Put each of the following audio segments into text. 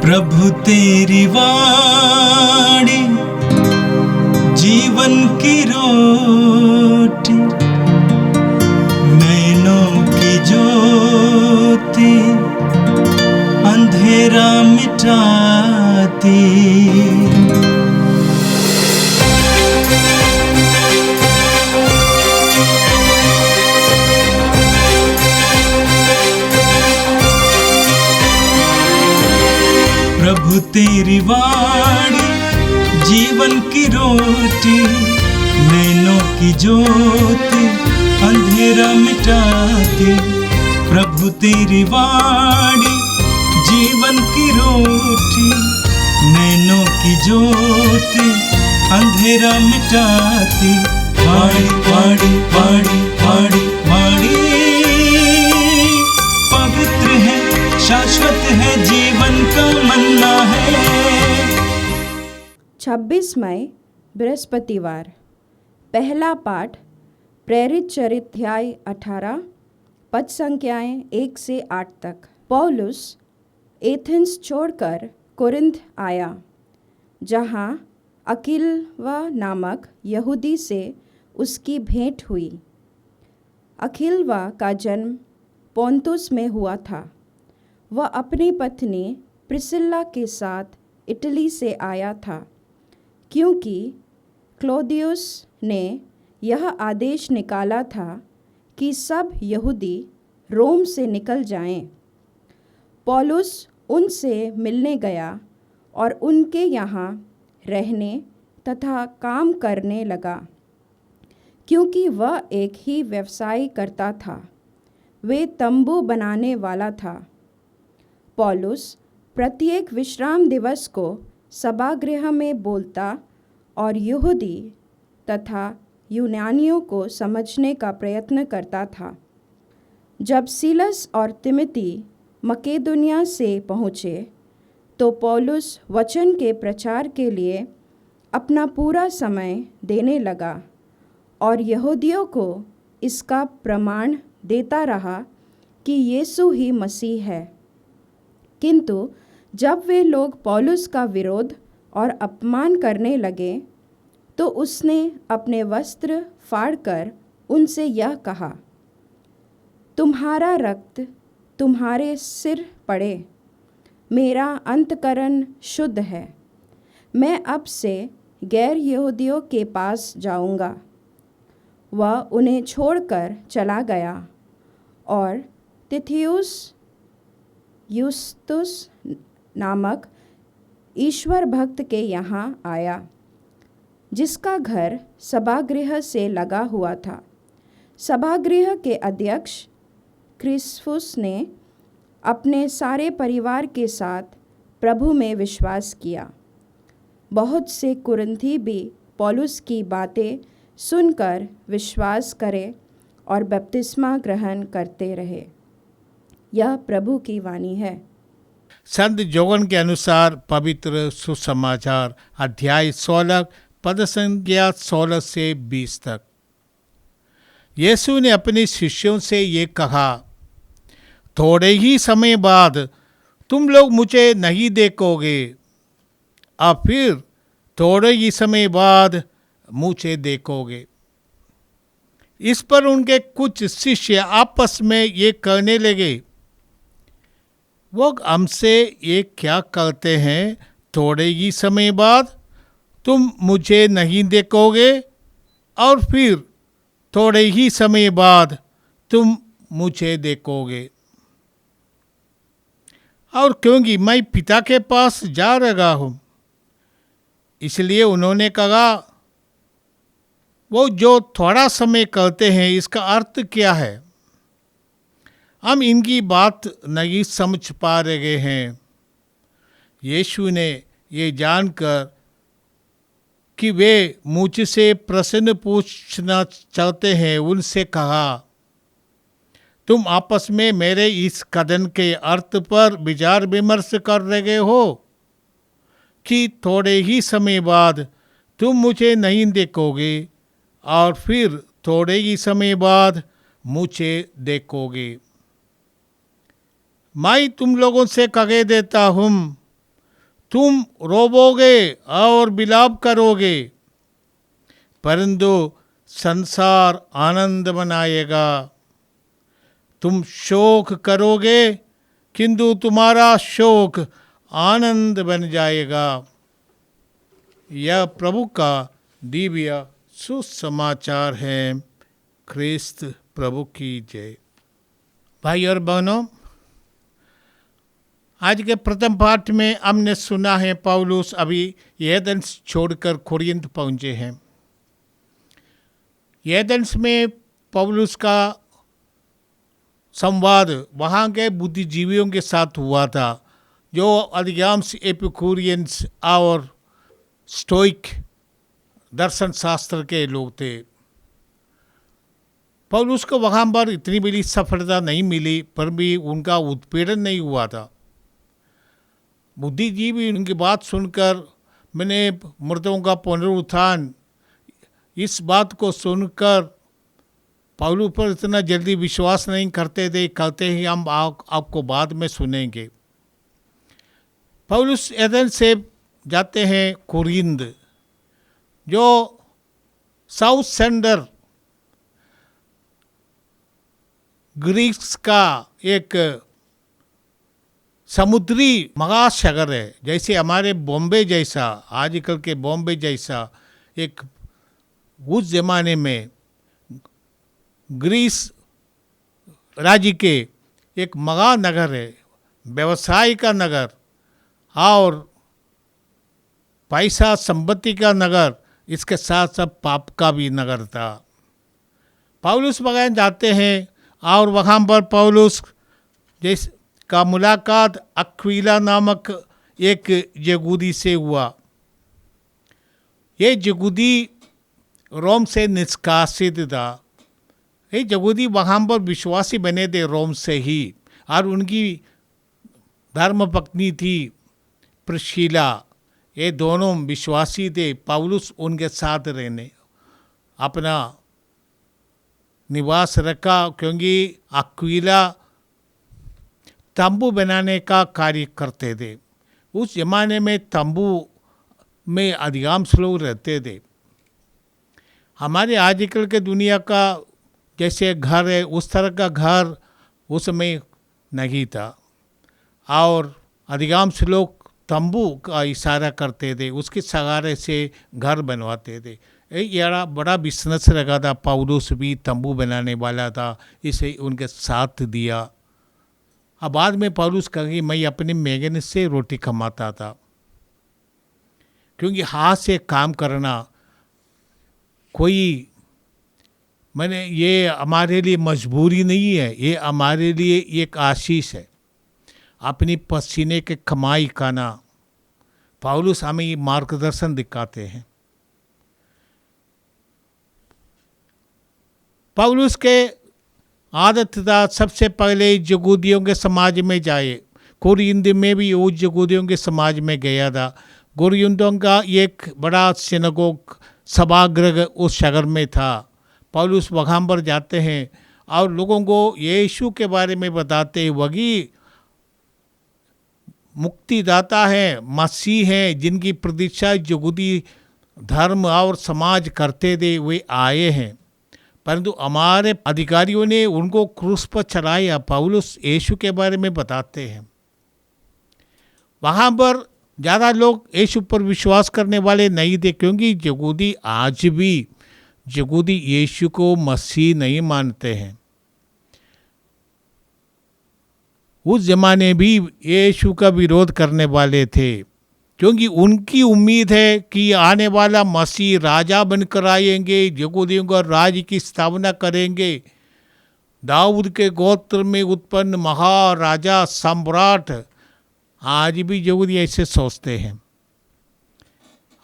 प्रभु तेरी वाणी जीवन की रोटी, नैनों की ज्योति अंधेरा मिटाती। प्रभु तेरी वाणी जीवन की रोटी, नैनों की ज्योति अंधेरा मिटाती। प्रभु तेरी वाणी जीवन की रोटी, नैनों की ज्योति अंधेरा मिटाती। वाणी वाणी वाणी वाणी वाणी पवित्र है, शाश्वत है, जीवन का मन्ना है। 26 मई बृहस्पतिवार। पहला पाठ प्रेरित चरित अध्याय 18 पद संख्याएं 1 से 8 तक। पौलुस एथेंस छोड़कर कुरिन्थ आया, जहाँ अकिलवा नामक यहूदी से उसकी भेंट हुई। अकिलवा का जन्म पोंतुस में हुआ था। वह अपनी पत्नी प्रिसिल्ला के साथ इटली से आया था, क्योंकि क्लौदियुस ने यह आदेश निकाला था कि सब यहूदी रोम से निकल जाएं। पौलुस उनसे मिलने गया और उनके यहाँ रहने तथा काम करने लगा, क्योंकि वह एक ही व्यवसाय करता था। वे तंबू बनाने वाला था। पौलुस प्रत्येक विश्राम दिवस को सभागृह में बोलता और यहूदी तथा यूनानियों को समझने का प्रयत्न करता था। जब सीलस और तिमोथी मकेदुनिया से पहुँचे, तो पौलुस वचन के प्रचार के लिए अपना पूरा समय देने लगा और यहूदियों को इसका प्रमाण देता रहा कि यीशु ही मसीह है। किंतु जब वे लोग पौलुस का विरोध और अपमान करने लगे, तो उसने अपने वस्त्र फाड़कर उनसे यह कहा, तुम्हारा रक्त तुम्हारे सिर पड़े। मेरा अंतकरण शुद्ध है। मैं अब से गैर यहूदियों के पास जाऊंगा। वह उन्हें छोड़कर चला गया और तिथियुस यूस्तुस नामक ईश्वर भक्त के यहाँ आया, जिसका घर सभागृह से लगा हुआ था। सभागृह के अध्यक्ष क्रिस्पुस ने अपने सारे परिवार के साथ प्रभु में विश्वास किया। बहुत से कुरिन्थी भी पौलुस की बातें सुनकर विश्वास करे और बपतिस्मा ग्रहण करते रहे। यह प्रभु की वाणी है। संत जोगन के अनुसार पवित्र सुसमाचार अध्याय 16 पद संख्या 16 से 20 तक। यीशु ने अपने शिष्यों से ये कहा, थोड़े ही समय बाद तुम लोग मुझे नहीं देखोगे, और फिर थोड़े ही समय बाद मुझे देखोगे। इस पर उनके कुछ शिष्य आपस में ये कहने लगे, वो हमसे ये क्या कहते हैं, थोड़े ही समय बाद तुम मुझे नहीं देखोगे और फिर थोड़े ही समय बाद तुम मुझे देखोगे। और क्योंकि मैं पिता के पास जा रहा हूँ, इसलिए उन्होंने कहा, वो जो थोड़ा समय कहते हैं इसका अर्थ क्या है? हम इनकी बात नहीं समझ पा रहे हैं। यीशु ने ये जानकर कि वे मुझसे प्रश्न पूछना चाहते हैं, उनसे कहा, तुम आपस में मेरे इस कथन के अर्थ पर विचार विमर्श कर रहे हो कि थोड़े ही समय बाद तुम मुझे नहीं देखोगे और फिर थोड़े ही समय बाद मुझे देखोगे। मैं तुम लोगों से कह देता हूँ तुम रोवोगे और विलाप करोगे, परंतु संसार आनंद मनाएगा। तुम शोक करोगे, किंतु तुम्हारा शोक आनंद बन जाएगा। यह प्रभु का दिव्य सुसमाचार है। ख्रिस्त प्रभु की जय। भाई और बहनों, आज के प्रथम पाठ में हमने सुना है पौलुस अभी एथेंस छोड़कर कोरिन्थ पहुंचे हैं। एथेंस में पौलुस का संवाद वहाँ के बुद्धिजीवियों के साथ हुआ था, जो अधिकांश एपिक्यूरियंस और स्टोइक दर्शन शास्त्र के लोग थे। पौलुस को वहाँ पर इतनी बड़ी सफलता नहीं मिली, पर भी उनका उत्पीड़न नहीं हुआ था। बुद्धिजीवी उनकी बात सुनकर, मैंने मृतों का पुनरुत्थान, इस बात को सुनकर पौलुस पर इतना जल्दी विश्वास नहीं करते थे, कहते ही हम आपको बाद में सुनेंगे। पौलुस एथेंस से जाते हैं कोरिन्थ, जो साउथ सेंटर ग्रीस का एक समुद्री महासागर है। जैसे हमारे बॉम्बे जैसा, आजकल के बॉम्बे जैसा एक उस जमाने में ग्रीस राज्य के एक महानगर है, व्यवसाय का नगर और पैसा संपत्ति का नगर, इसके साथ साथ पाप का भी नगर था। पौलुस वहाँ जाते हैं और वहाँ पर पौलुस जैसे का मुलाकात अक्विला नामक एक यहूदी से हुआ। ये यहूदी रोम से निष्कासित था। ये यहूदी वहाँ पर विश्वासी बने थे रोम से ही, और उनकी धर्मपत्नी थी प्रिस्किला। ये दोनों विश्वासी थे। पौलुस उनके साथ रहने अपना निवास रखा, क्योंकि अक्विला तंबू बनाने का कार्य करते थे। उस जमाने में तंबू में अधिकांश लोग रहते थे। हमारे आजकल के दुनिया का जैसे घर है, उस तरह का घर उसमें नहीं था, और अधिकांश लोग तंबू का इशारा करते थे, उसके सहारे से घर बनवाते थे। ये बड़ा बिजनेस लगा था। पौलुस भी तंबू बनाने वाला था, इसे उनके साथ दिया। अब बाद में पौलुस कहा, मैं अपने मेहनत से रोटी कमाता था, क्योंकि हाथ से काम करना कोई ये हमारे लिए मजबूरी नहीं है, ये हमारे लिए एक आशीष है। अपनी पसीने के कमाई खाना, पौलुस हमें ये मार्गदर्शन दिखाते हैं। पौलुस के आदत था सबसे पहले यहूदियों के समाज में जाए। कोरिन्थ में भी वो यहूदियों के समाज में गया था। कोरिन्थियों का एक बड़ा सिनगोग सभागृह उस शहर में था। पौलुस वहाँ पर जाते हैं और लोगों को यीशु के बारे में बताते हैं। वही मुक्तिदाता है, मसीह है, जिनकी प्रतीक्षा यहूदी धर्म और समाज करते थे, वे आए हैं। परंतु हमारे अधिकारियों ने उनको क्रूस पर चढ़ाया। पौलुस यीशु के बारे में बताते हैं। वहाँ पर ज़्यादा लोग यीशु पर विश्वास करने वाले नहीं थे, क्योंकि यहूदी आज भी यहूदी यीशु को मसीह नहीं मानते हैं। उस जमाने भी यीशु का विरोध करने वाले थे, क्योंकि उनकी उम्मीद है कि आने वाला मसीह राजा बनकर आएंगे, यहूदियों का राज्य की स्थापना करेंगे। दाऊद के गोत्र में उत्पन्न महाराजा सम्राट। आज भी यहूदी ऐसे सोचते हैं,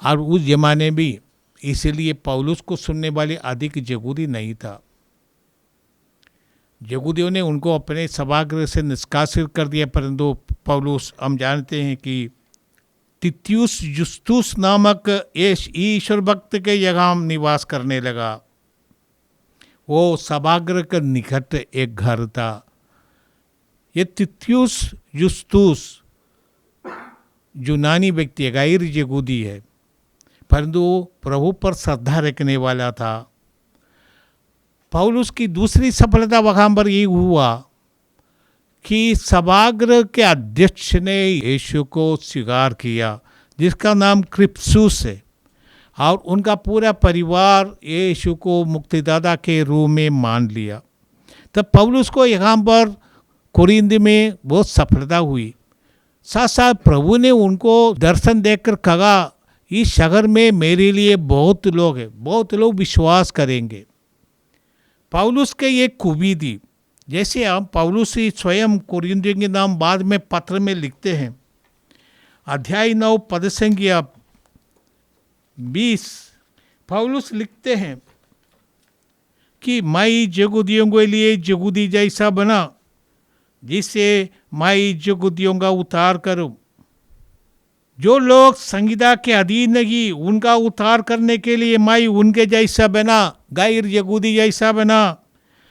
और उस जमाने भी इसलिए पौलुस को सुनने वाले अधिक यहूदी नहीं था। यहूदियों ने उनको अपने सभागृह से निष्कासित कर दिया। परंतु पौलुस, हम जानते हैं कि तितियुस युस्तुस नामक ईश्वर भक्त के यहाँ निवास करने लगा। वो सभागृह के निकट एक घर था। ये तितियुस युस्तुस यूनानी व्यक्ति है, गैर यहूदी है, परंतु वो प्रभु पर श्रद्धा रखने वाला था। पौलुस की दूसरी सफलता वहाँ पर ये हुआ कि सभागृह के अध्यक्ष ने यीशु को स्वीकार किया, जिसका नाम क्रिप्सूस है, और उनका पूरा परिवार यीशु को मुक्तिदाता के रूप में मान लिया। तब पौलुस को यहाँ पर कुरिन्थ में बहुत सफलता हुई। साथ साथ प्रभु ने उनको दर्शन देकर कहा, इस शहर में मेरे लिए बहुत लोग हैं, बहुत लोग विश्वास करेंगे। पौलुस के ये खूबी थी, जैसे हम पौलुस ही स्वयं कुरिन्थियों के नाम बाद में पत्र में लिखते हैं, अध्याय 9 पद संख्या 20, पौलुस लिखते हैं कि मैं यहूदियों के लिए यहूदी जैसा बना, जिससे मैं यहूदियों का उद्धार करूं। जो लोग संहिता के अधीन नहीं, उनका उद्धार करने के लिए मैं उनके जैसा बना, गैर यहूदी जैसा बना।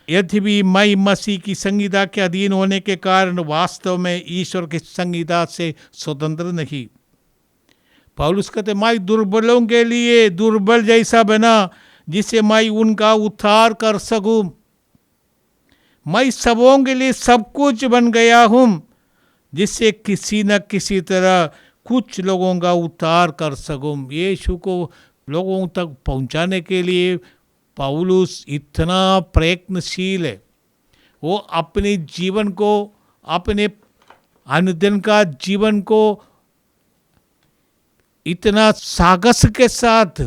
यद्यपि मैं मसीह की संहिता के अधीन होने के कारण वास्तव में ईश्वर की संहिता से स्वतंत्र नहीं। पौलुस कहते, मैं दुर्बलों के लिए दुर्बल जैसा बना, जिससे मैं उनका उद्धार कर सकूं। मैं सबों के लिए सब कुछ बन गया हूं, जिससे किसी न किसी तरह कुछ लोगों का उद्धार कर सकूं। यीशु को लोगों तक पहुंचाने के लिए पौलुस इतना प्रयत्नशील है। वो अपने जीवन को, अपने अनुदिन का जीवन को इतना साहस के साथ,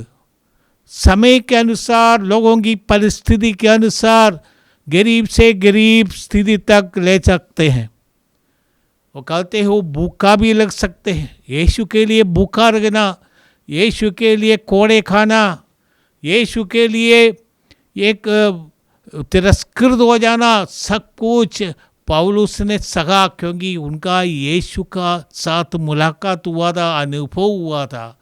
समय के अनुसार, लोगों की परिस्थिति के अनुसार गरीब से गरीब स्थिति तक ले सकते हैं। वो कहते हैं वो भूखा भी लग सकते हैं। यीशु के लिए भूखा रहना, यीशु के लिए कोड़े खाना, यीशु के लिए एक तिरस्कृत हो जाना, सब कुछ पौलुस ने सहा, क्योंकि उनका यीशु का साथ मुलाकात हुआ था, अनुभव हुआ था।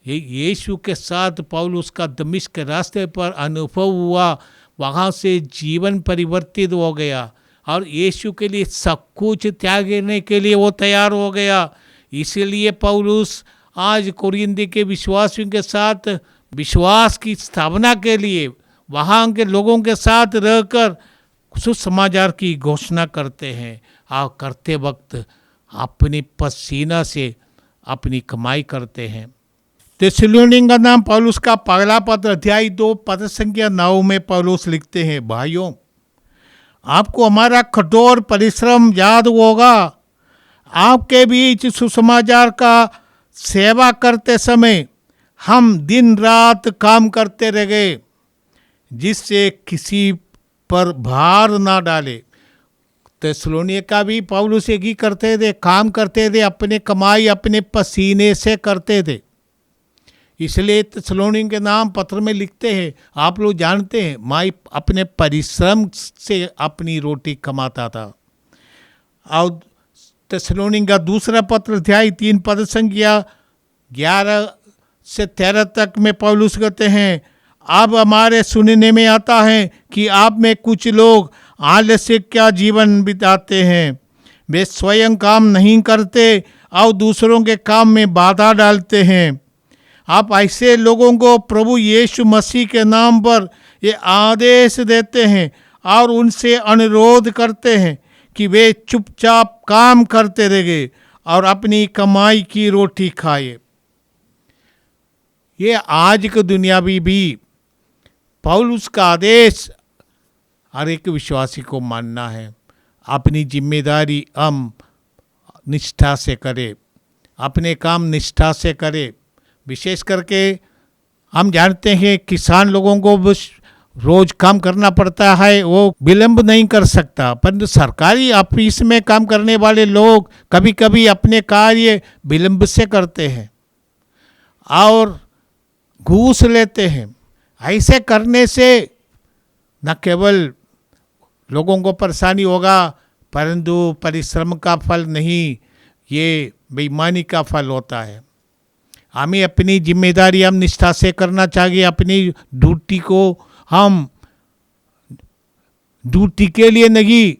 यीशु के साथ पौलुस का दमिश्क के रास्ते पर अनुभव हुआ, वहाँ से जीवन परिवर्तित हो गया और यीशु के लिए सब कुछ त्यागने के लिए वो तैयार हो गया। इसीलिए पौलुस आज कुरिन्थ के विश्वासियों के साथ विश्वास की स्थापना के लिए वहाँ के लोगों के साथ रहकर सुसमाचार की घोषणा करते हैं, और करते वक्त अपनी पसीना से अपनी कमाई करते हैं। थिस्सलुनीक का नाम पौलुस का पहला पत्र अध्याय 2 पद संख्या 9 में पौलुस लिखते हैं, भाइयों आपको हमारा कठोर परिश्रम याद होगा। आपके बीच सुसमाचार का सेवा करते समय हम दिन रात काम करते रह गए, जिससे किसी पर भार ना डाले। थिस्सलुनीक का भी पौलुस एक ही करते थे, काम करते थे, अपने कमाई अपने पसीने से करते थे। इसलिए थिस्सलुनीक के नाम पत्र में लिखते हैं, आप लोग जानते हैं मैं अपने परिश्रम से अपनी रोटी कमाता था। और थिस्सलुनीक का दूसरा पत्र अध्याय 3 पद संख्या 11 से 13 तक में पौलुस कहते हैं, अब हमारे सुनने में आता है कि आप में कुछ लोग आलस्य का जीवन बिताते हैं। वे स्वयं काम नहीं करते और दूसरों के काम में बाधा डालते हैं। आप ऐसे लोगों को प्रभु यीशु मसीह के नाम पर ये आदेश देते हैं और उनसे अनुरोध करते हैं कि वे चुपचाप काम करते रहे और अपनी कमाई की रोटी खाए। ये आज की दुनिया भी पौलुस का आदेश हर एक विश्वासी को मानना है। अपनी जिम्मेदारी हम निष्ठा से करें, अपने काम निष्ठा से करें। विशेष करके हम जानते हैं किसान लोगों को रोज काम करना पड़ता है, वो विलंब नहीं कर सकता, परंतु सरकारी ऑफिस में काम करने वाले लोग कभी कभी अपने कार्य विलंब से करते हैं और घूस लेते हैं। ऐसे करने से न केवल लोगों को परेशानी होगा, परंतु परिश्रम का फल नहीं, ये बेईमानी का फल होता है। हमें अपनी जिम्मेदारी हम निष्ठा से करना चाहिए। अपनी ड्यूटी को हम ड्यूटी के लिए नहीं,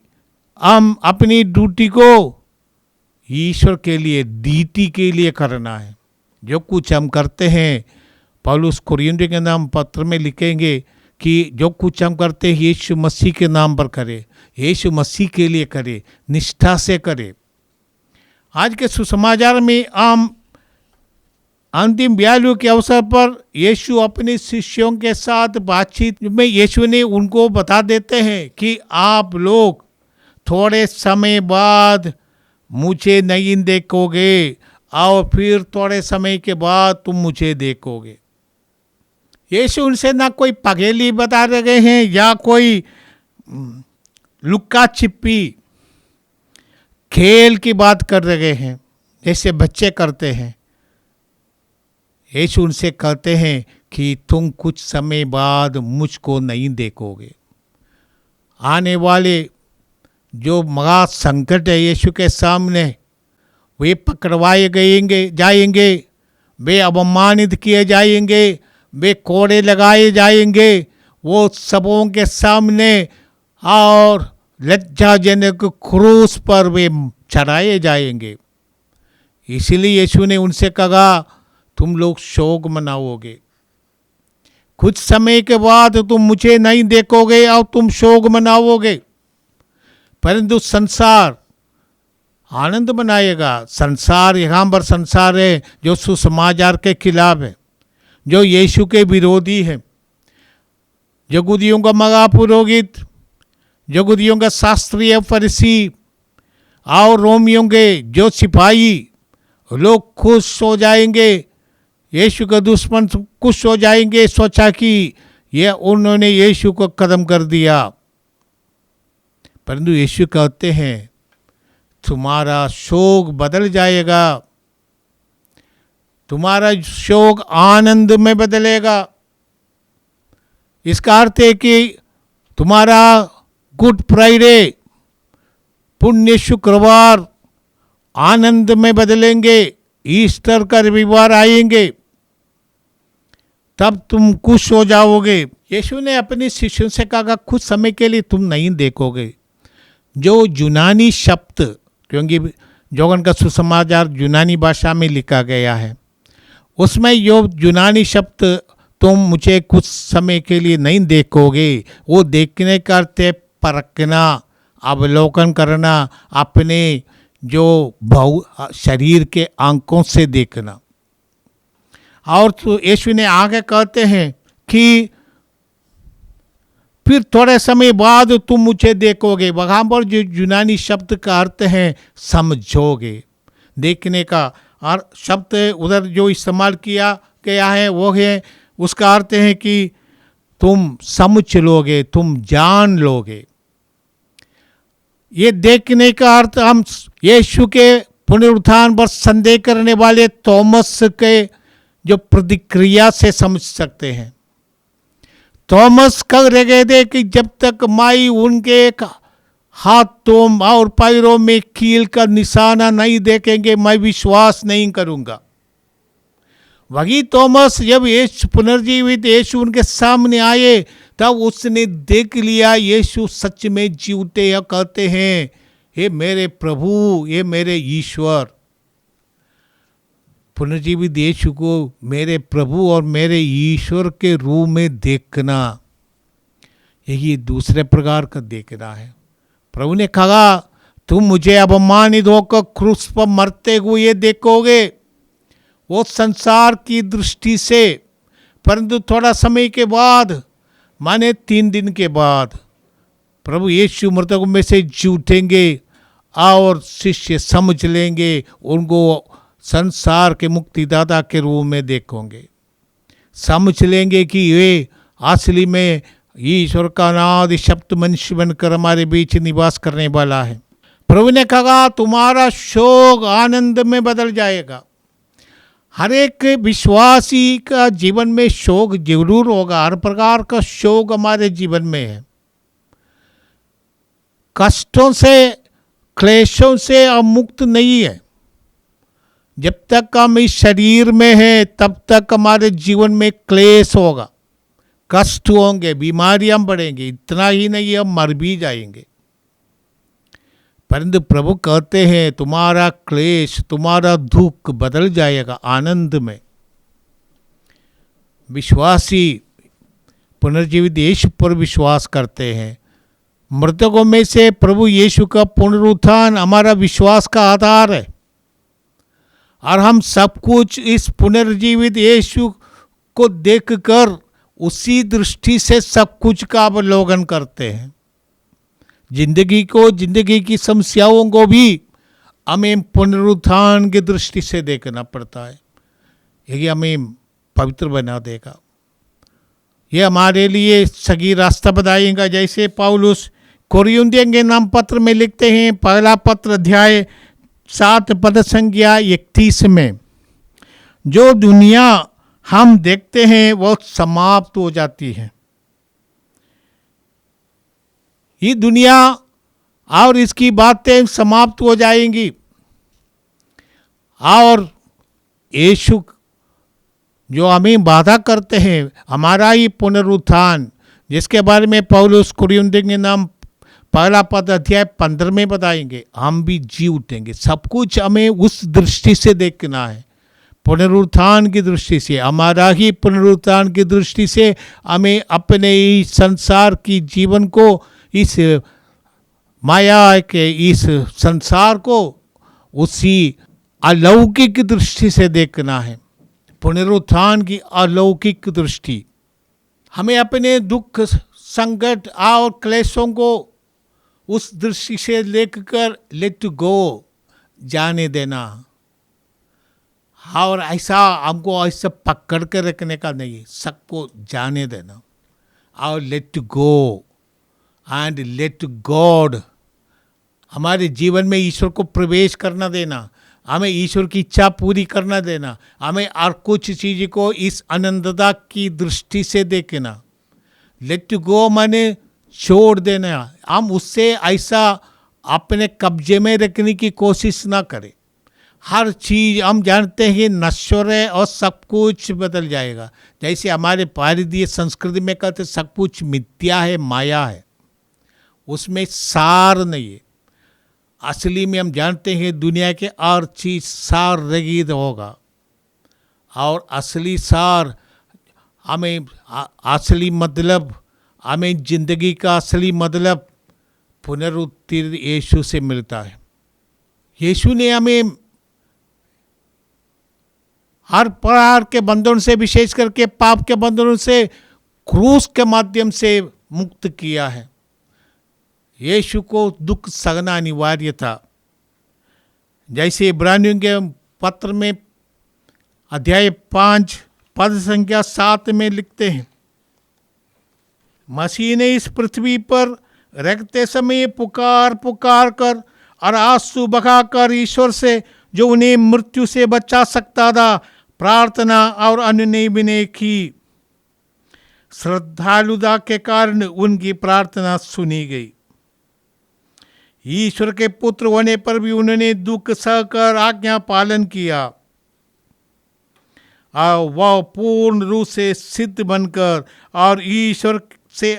हम अपनी ड्यूटी को ईश्वर के लिए, नीति के लिए करना है। जो कुछ हम करते हैं, पौलुस कुरिन्थियों के नाम पत्र में लिखेंगे कि जो कुछ हम करते हैं यीशु मसीह के नाम पर करें, यीशु मसीह के लिए करें, निष्ठा से करें। आज के सुसमाचार में हम अंतिम बयालू के अवसर पर यीशु अपने शिष्यों के साथ बातचीत में यीशु ने उनको बता देते हैं कि आप लोग थोड़े समय बाद मुझे नहीं देखोगे और फिर थोड़े समय के बाद तुम मुझे देखोगे। यीशु उनसे ना कोई पगेली बता रहे हैं या कोई लुक्का छिपी खेल की बात कर रहे हैं जैसे बच्चे करते हैं। यीशु उनसे कहते हैं कि तुम कुछ समय बाद मुझको नहीं देखोगे। आने वाले जो महा संकट है यीशु के सामने, वे पकड़वाए जाएंगे, वे अपमानित किए जाएंगे, वे कोड़े लगाए जाएंगे, वो सबों के सामने और लज्जाजनक क्रूस पर वे चढ़ाए जाएंगे। इसलिए यीशु ने उनसे कहा तुम लोग शोक मनाओगे, कुछ समय के बाद तुम मुझे नहीं देखोगे और तुम शोक मनाओगे, परंतु संसार आनंद मनाएगा। संसार यहाँ पर संसार है जो सुसमाचार के खिलाफ है, जो यीशु के विरोधी है। यहूदियों का महापुरोहित, यहूदियों का शास्त्रीय फरीसी और रोमियों के जो सिपाही लोग खुश हो जाएंगे, यीशु का दुश्मन खुश हो जाएंगे, सोचा कि ये उन्होंने यीशु को खत्म कर दिया। परंतु यीशु कहते हैं तुम्हारा शोक बदल जाएगा, तुम्हारा शोक आनंद में बदलेगा। इसका अर्थ है कि तुम्हारा गुड फ्राइडे, पुण्य शुक्रवार आनंद में बदलेंगे। ईस्टर का रविवार आएंगे तब तुम खुश हो जाओगे। यीशु ने अपने शिष्यों से कहा कुछ समय के लिए तुम नहीं देखोगे। जो यूनानी शब्द, क्योंकि जोगन का सुसमाचार यूनानी भाषा में लिखा गया है, उसमें जो यूनानी शब्द तुम मुझे कुछ समय के लिए नहीं देखोगे, वो देखने का अर्थ है परखना, अवलोकन करना, अपने जो शरीर के आंखों से देखना। और तो यीशु ने आगे कहते हैं कि फिर थोड़े समय बाद तुम मुझे देखोगे। वहाँ पर जो यूनानी शब्द का अर्थ है समझोगे, देखने का। और शब्द उधर जो इस्तेमाल किया गया है वो है, उसका अर्थ है कि तुम समझ लोगे, तुम जान लोगे। ये देखने का अर्थ हम यीशु के पुनरुत्थान पर संदेह करने वाले थॉमस के जो प्रतिक्रिया से समझ सकते हैं। थॉमस कह रहे थे कि जब तक माई उनके हाथों और पैरों में कील का निशाना नहीं देखेंगे मैं विश्वास नहीं करूंगा। वही थॉमस जब यीशु पुनर्जीवित यीशु उनके सामने आए तब उसने देख लिया यीशु सच में जीवते या कहते हैं हे मेरे प्रभु, ये मेरे ईश्वर। पुनर्जीवित यीशु को मेरे प्रभु और मेरे ईश्वर के रूप में देखना, यही दूसरे प्रकार का देखना है। प्रभु ने कहा तुम मुझे अपमानित होकर क्रूस पर मरते हुए देखोगे, वो संसार की दृष्टि से, परंतु थोड़ा समय के बाद, माने 3 दिन के बाद प्रभु यीशु मृतकों में से जी उठेंगे और शिष्य समझ लेंगे, उनको संसार के मुक्तिदाता के रूप में देखोगे, समझ लेंगे कि वे असली में ईश्वर का अनादि शब्द मनुष्य बनकर हमारे बीच निवास करने वाला है। प्रभु ने कहा तुम्हारा शोक आनंद में बदल जाएगा। हर एक विश्वासी का जीवन में शोक जरूर होगा, हर प्रकार का शोक हमारे जीवन में है। कष्टों से, क्लेशों से हम मुक्त नहीं है। जब तक हम इस शरीर में हैं तब तक हमारे जीवन में क्लेश होगा, कष्ट होंगे, बीमारियां बढ़ेंगी। इतना ही नहीं, हम मर भी जाएंगे। परंतु प्रभु कहते हैं तुम्हारा क्लेश, तुम्हारा दुख बदल जाएगा आनंद में। विश्वासी पुनर्जीवित यीशु पर विश्वास करते हैं। मृतकों में से प्रभु यीशु का पुनरुत्थान हमारा विश्वास का आधार है, और हम सब कुछ इस पुनर्जीवित यीशु को देखकर उसी दृष्टि से सब कुछ का अवलोकन करते हैं। जिंदगी को, जिंदगी की समस्याओं को भी हमें पुनरुत्थान की दृष्टि से देखना पड़ता है। यही हमें पवित्र बना देगा। ये हमारे लिए सही रास्ता बताएगा। जैसे पौलुस कोरिन्थियों के नाम पत्र में लिखते हैं, पहला पत्र अध्याय 7 पद संख्या 31 में, जो दुनिया हम देखते हैं वो समाप्त हो जाती है। ये दुनिया और इसकी बातें समाप्त हो जाएंगी, और यीशु जो हमें वादा करते हैं हमारा ही पुनरुत्थान, जिसके बारे में पौलुस कोरिन्थियों के नाम पहला पद अध्याय 15 में बताएंगे, हम भी जी उठेंगे। सब कुछ हमें उस दृष्टि से देखना है, पुनरुत्थान की दृष्टि से। हमारा ही पुनरुत्थान की दृष्टि से हमें अपने ही संसार की जीवन को, इस माया के इस संसार को उसी अलौकिक दृष्टि से देखना है, पुनरुत्थान की अलौकिक दृष्टि। हमें अपने दुख, संकट और क्लेशों को उस दृष्टि से लेकर लेट गो, जाने देना। और ऐसा हमको ऐसा पकड़ कर रखने का नहीं, सबको जाने देना। और let go and let God, हमारे जीवन में ईश्वर को प्रवेश करना देना, हमें ईश्वर की इच्छा पूरी करना देना, हमें और कुछ चीज़ को इस अनंतता की दृष्टि से देखना। लेट गो माने छोड़ देना। हम उससे ऐसा अपने कब्जे में रखने की कोशिश ना करें। हर चीज़ हम जानते हैं नश्वर है और सब कुछ बदल जाएगा। जैसे हमारे भारतीय संस्कृति में कहते सब कुछ मिथ्या है, माया है, उसमें सार नहीं है। असली में हम जानते हैं दुनिया के हर चीज़ सार रहित होगा, और असली सार हमें असली मतलब, हमें जिंदगी का असली मतलब पुनरुत्थित यीशु से मिलता है। यीशु ने हमें हर प्रकार के बंधन से, विशेष करके पाप के बंधनों से क्रूस के माध्यम से मुक्त किया है। यीशु को दुख सहना अनिवार्य था। जैसे इब्रानियों के पत्र में अध्याय 5 पद संख्या 7 में लिखते हैं, मसीह ने इस पृथ्वी पर रहते समय पुकार पुकार कर और आंसू बहाकर ईश्वर से, जो उन्हें मृत्यु से बचा सकता था, प्रार्थना और अनुनय विनय की। श्रद्धालुता के कारण उनकी प्रार्थना सुनी गई। ईश्वर के पुत्र होने पर भी उन्होंने दुख सहकर आज्ञा पालन किया, और वह पूर्ण रूप से सिद्ध बनकर और ईश्वर से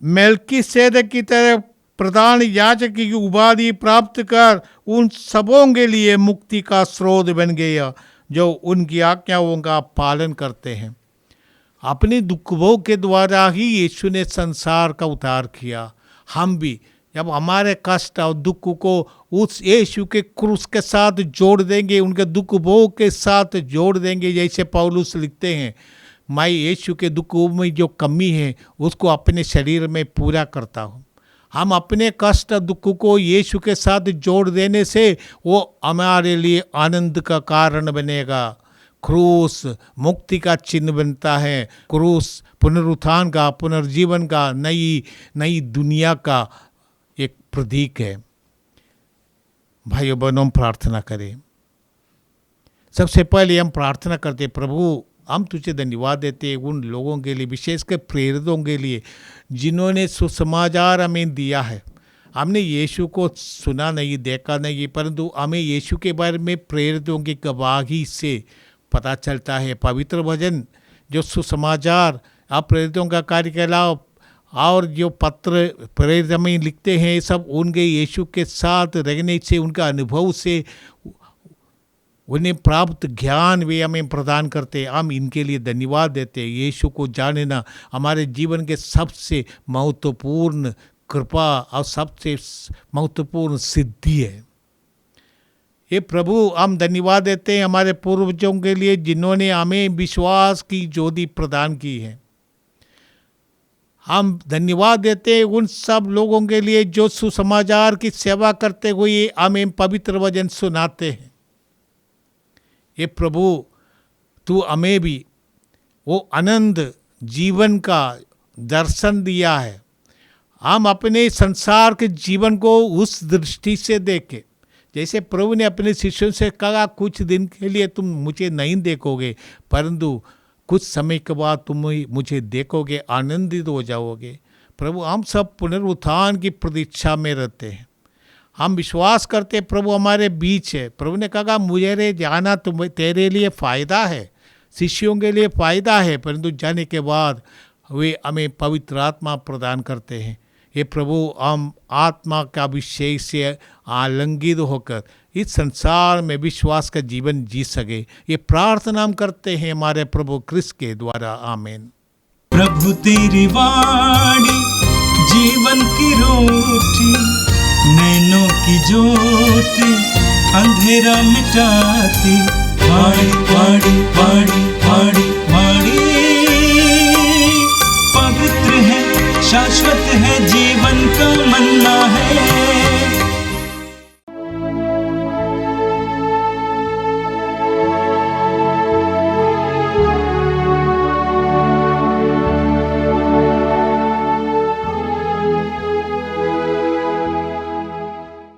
मेल्कीसेदक की तरह प्रधान याजक की उपाधि प्राप्त कर उन सबों के लिए मुक्ति का स्रोत बन गया जो उनकी आज्ञाओं का पालन करते हैं। अपने दुखों के द्वारा ही यीशु ने संसार का उद्धार किया। हम भी जब हमारे कष्ट और दुख को उस यीशु के क्रूस के साथ जोड़ देंगे, उनके दुख भोग के साथ जोड़ देंगे, जैसे पौलुस लिखते हैं, मैं यीशु के दुखों में जो कमी है उसको अपने शरीर में पूरा करता हूँ। हम अपने कष्ट और दुख को यीशु के साथ जोड़ देने से वो हमारे लिए आनंद का कारण बनेगा। क्रूस मुक्ति का चिन्ह बनता है। क्रूस पुनरुत्थान का, पुनर्जीवन का, नई दुनिया का एक प्रतीक है। भाइयों बहनों, प्रार्थना करें। सबसे पहले हम प्रार्थना करते, प्रभु हम तुझे धन्यवाद देते हैं उन लोगों के लिए, विशेषकर प्रेरितों के लिए, जिन्होंने सुसमाचार हमें दिया है। हमने यीशु को सुना नहीं, देखा नहीं, परंतु हमें यीशु के बारे में प्रेरितों की गवाही से पता चलता है। पवित्र वचन जो सुसमाचार, आप प्रेरितों का कार्यकलाप और जो पत्र प्रेरित में लिखते हैं, सब उनके यीशु के साथ रहने से, उनका अनुभव से उन्हें प्राप्त ज्ञान वे हमें प्रदान करते हैं। हम इनके लिए धन्यवाद देते हैं। यीशु को जानना हमारे जीवन के सबसे महत्वपूर्ण कृपा और सबसे महत्वपूर्ण सिद्धि है। ये प्रभु, हम धन्यवाद देते हैं हमारे पूर्वजों के लिए जिन्होंने हमें विश्वास की ज्योति प्रदान की है। हम धन्यवाद देते हैं उन सब लोगों के लिए जो सुसमाचार की सेवा करते हुए हमें पवित्र वचन सुनाते हैं। ये प्रभु, तू हमें भी वो आनंद जीवन का दर्शन दिया है। हम अपने संसार के जीवन को उस दृष्टि से देखें, जैसे प्रभु ने अपने शिष्यों से कहा, कुछ दिन के लिए तुम मुझे नहीं देखोगे, परंतु कुछ समय के बाद तुम मुझे देखोगे, आनंदित हो जाओगे। प्रभु, हम सब पुनरुत्थान की प्रतीक्षा में रहते हैं। हम विश्वास करते प्रभु हमारे बीच है। प्रभु ने कहा, मुझे जाना तुम तेरे लिए फ़ायदा है, शिष्यों के लिए फ़ायदा है, परंतु जाने के बाद वे हमें पवित्र आत्मा प्रदान करते हैं। ये प्रभु, हम आत्मा का अभिषेक से आलंगित होकर इस संसार में विश्वास का जीवन जी सके, ये प्रार्थना हम करते हैं हमारे प्रभु क्रिस्त के द्वारा। आमीन। प्रभु तेरी वाणी जीवन की रोटी, नैनों की ज्योति अंधेरा मिटाती। वाणी वाणी वाणी वाणी वाणी पवित्र है, शाश्वत है, जीवन